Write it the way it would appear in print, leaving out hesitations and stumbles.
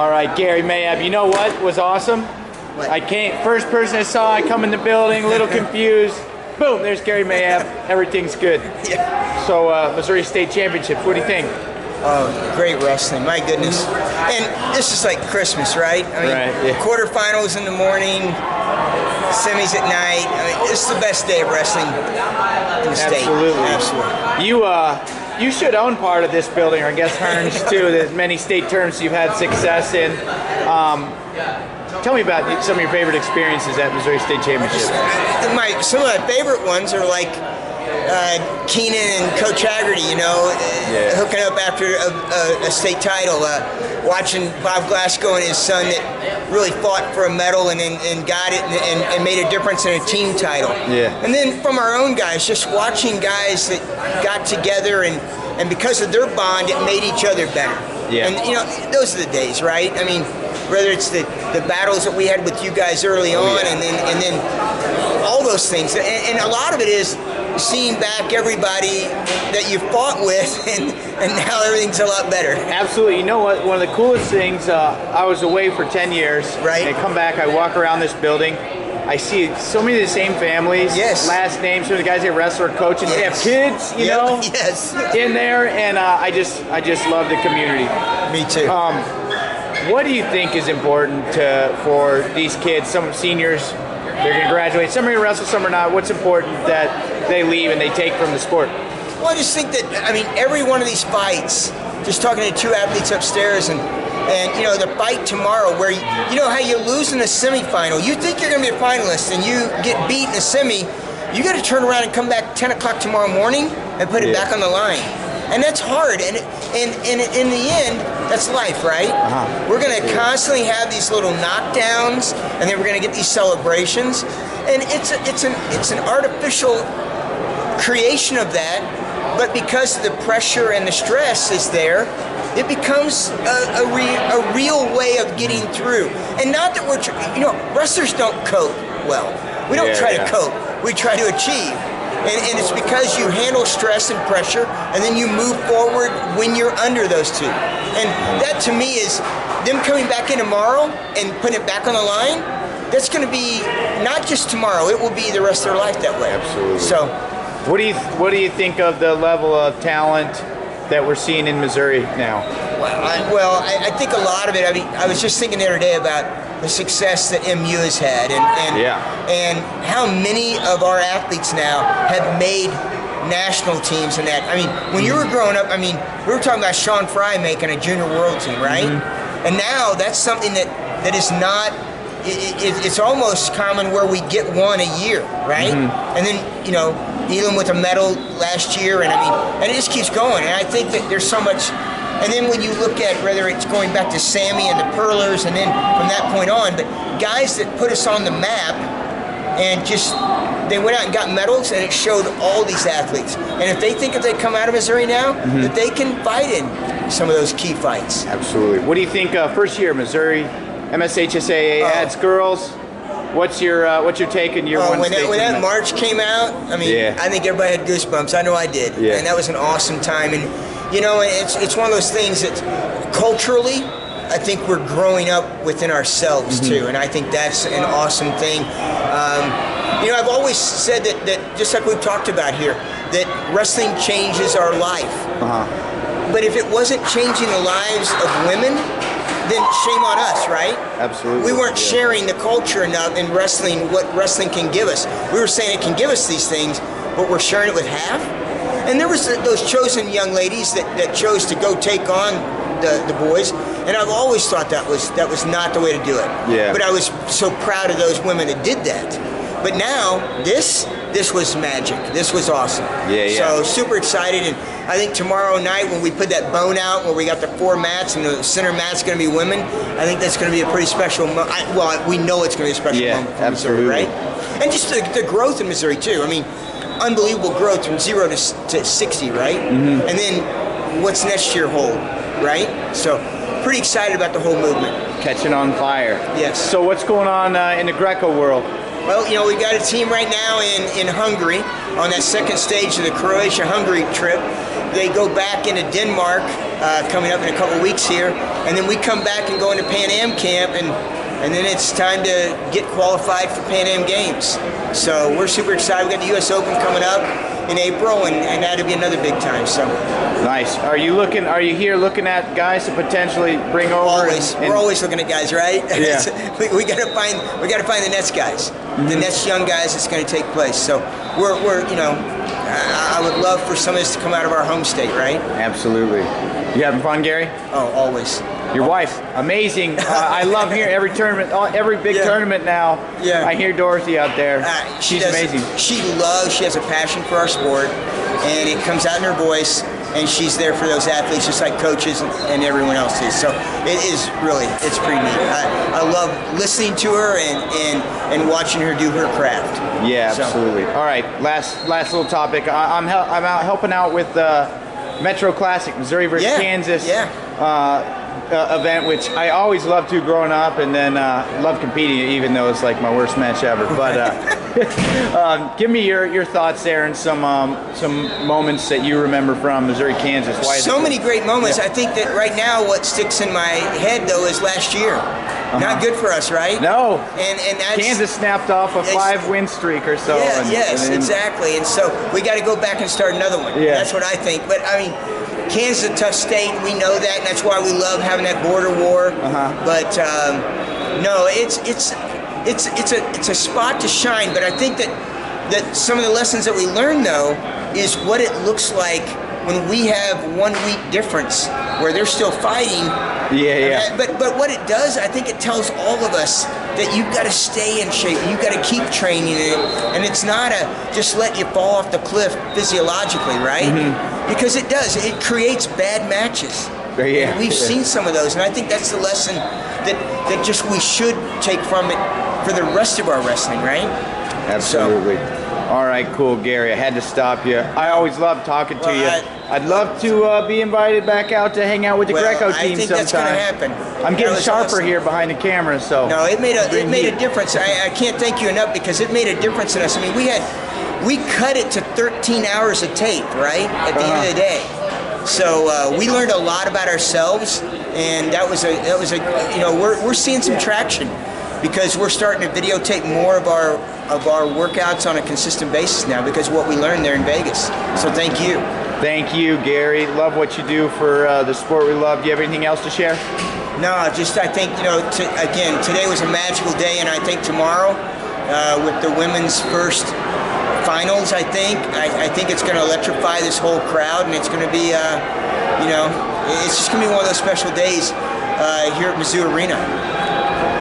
All right, Gary Mayabb. You know what was awesome? What? I came, first person I saw, I come in the building, a little confused. Boom, there's Gary Mayabb. Everything's good. Yeah. So, Missouri State Championships, what do you think? Oh, great wrestling, my goodness. And this is like Christmas, right? I mean, right, yeah. Quarterfinals in the morning, semis at night. I mean, this is the best day of wrestling in the state. Absolutely. You should own part of this building, or I guess Hearns too. There's many state tournaments you've had success in. Tell me about some of your favorite experiences at Missouri State Championships. Some of my favorite ones are like Keenan and Coach Haggerty, you know, hooking up after a state title, watching Bob Glasgow and his son that really fought for a medal and got it and made a difference in a team title. Yeah. And then from our own guys, just watching guys that got together and because of their bond, it made each other better. Yeah. And you know, those are the days, right? I mean, whether it's the battles that we had with you guys early on, and then all those things, and a lot of it is seeing back everybody that you fought with, and now everything's a lot better. Absolutely. You know what? One of the coolest things, I was away for 10 years. Right. I come back, I walk around this building, I see so many of the same families, yes. last names, some of the guys that wrestle or coach, and they have kids, you know, yes. in there, and I just love the community. Me too. What do you think is important for these kids? Some seniors, they're going to graduate. Some are going to wrestle, some are not. What's important that they leave and they take from the sport? Well, I just think that, I mean, every one of these fights, just talking to two athletes upstairs, and you know, the fight tomorrow where, you know how you lose in a semifinal. You think you're going to be a finalist and you get beat in a semi, you got to turn around and come back 10 o'clock tomorrow morning and put it back on the line. And that's hard, and in the end, that's life, right? We're going to constantly have these little knockdowns, and then we're going to get these celebrations, and it's an artificial creation of that, but because the pressure and the stress is there, it becomes a real way of getting through. And not that we're, you know, wrestlers don't cope well. We don't try to cope. We try to achieve. And it's because you handle stress and pressure, and then you move forward when you're under those two. And that, to me, is them coming back in tomorrow and putting it back on the line. That's going to be not just tomorrow; it will be the rest of their life that way. Absolutely. So, what do you think of the level of talent that we're seeing in Missouri now? Well, I think a lot of it. I mean, I was just thinking the other day about the success that MU has had, and how many of our athletes now have made national teams and that. I mean, when you were growing up, I mean, we were talking about Sean Fry making a junior world team, right? And now that's something that is not. It's almost common where we get one a year, right? And then, you know, Elam with a medal last year, and I mean, and it just keeps going. And I think that there's so much. And then when you look at whether it's going back to Sammy and the Perlers, and then from that point on, but guys that put us on the map, and just they went out and got medals, and it showed all these athletes. And if they think if they come out of Missouri now, that they can fight in some of those key fights. Absolutely. What do you think? First year Missouri MSHSAA adds girls. What's your take on year one? When that March came out, I mean, I think everybody had goosebumps. I know I did, and that was an awesome time. And you know, it's one of those things that culturally, I think we're growing up within ourselves too, and I think that's an awesome thing. You know, I've always said that just like we've talked about here, that wrestling changes our life. But if it wasn't changing the lives of women, then shame on us, right? Absolutely. We weren't sharing the culture enough in wrestling, what wrestling can give us. We were saying it can give us these things, but we're sharing it with half. And there was those chosen young ladies that chose to go take on the boys, and I've always thought that was not the way to do it. Yeah. But I was so proud of those women that did that. But now this was magic. This was awesome. So super excited, and I think tomorrow night when we put that bone out, where we got the 4 mats and the center mat's going to be women, I think that's going to be a pretty special moment. Well, we know it's going to be a special moment for Missouri, right? And just the growth in Missouri too. I mean, unbelievable growth from 0 to 60, right? And then what's next year hold, right? So pretty excited about the whole movement. Catching on fire. Yes. So what's going on in the Greco world? Well, you know, we've got a team right now in Hungary on that second stage of the Croatia-Hungary trip. They go back into Denmark coming up in a couple of weeks here, and then we come back and go into Pan Am camp, and then it's time to get qualified for Pan Am Games. So we're super excited. We got the U.S. Open coming up in April, and that'll be another big time. So nice. Are you here looking at guys to potentially bring over? Always. We're always looking at guys, right? Yeah. we got to find the next guys, the next young guys that's going to take place. So we're I would love for some of this to come out of our home state, right? Absolutely. You having fun, Gary? Oh, always. Your wife, amazing. I love hearing every tournament, every big tournament now. Yeah. I hear Dorothy out there. She's amazing. She has a passion for our sport, and it comes out in her voice, and she's there for those athletes just like coaches and everyone else is. So it's pretty neat. I love listening to her and watching her do her craft. Yeah, absolutely. All right, last little topic. I'm out helping out with Metro Classic, Missouri versus Kansas. Event, which I always loved to growing up, and then love competing, even though it's like my worst match ever. But give me your thoughts there and some moments that you remember from Missouri, Kansas. Why so many great moments. Yeah. I think that right now what sticks in my head though is last year. Not good for us, right? No. And that's, Kansas snapped off a 5-win streak or so. Yeah, exactly. And so we got to go back and start another one. Yeah. That's what I think. But I mean, Kansas is a tough state. We know that, and that's why we love having that border war. But no, it's a spot to shine. But I think that some of the lessons that we learn though is what it looks like when we have 1 week difference where they're still fighting. Yeah. But what it does, I think it tells all of us that you've got to stay in shape. You've got to keep training it, and it's not just let you fall off the cliff physiologically, right? Because it does. It creates bad matches. Yeah. And we've seen some of those, and I think that's the lesson that just we should take from it for the rest of our wrestling, right? Absolutely. All right, cool, Gary. I had to stop you. I always love talking to you. I'd love to be invited back out to hang out with the Greco team sometime. I think that's going to happen. I'm getting sharper here behind the camera, so. No, it made a difference. I can't thank you enough because it made a difference in us. I mean, we cut it to 13 hours of tape, right? At the end of the day. So we learned a lot about ourselves, and that was we're seeing some traction because we're starting to videotape more of our workouts on a consistent basis now because of what we learned there in Vegas. So thank you. Thank you, Gary. Love what you do for the sport we love. Do you have anything else to share? No, just I think, again, today was a magical day, and I think tomorrow with the women's first finals, I think it's going to electrify this whole crowd, and it's going to be, it's just going to be one of those special days here at Mizzou Arena.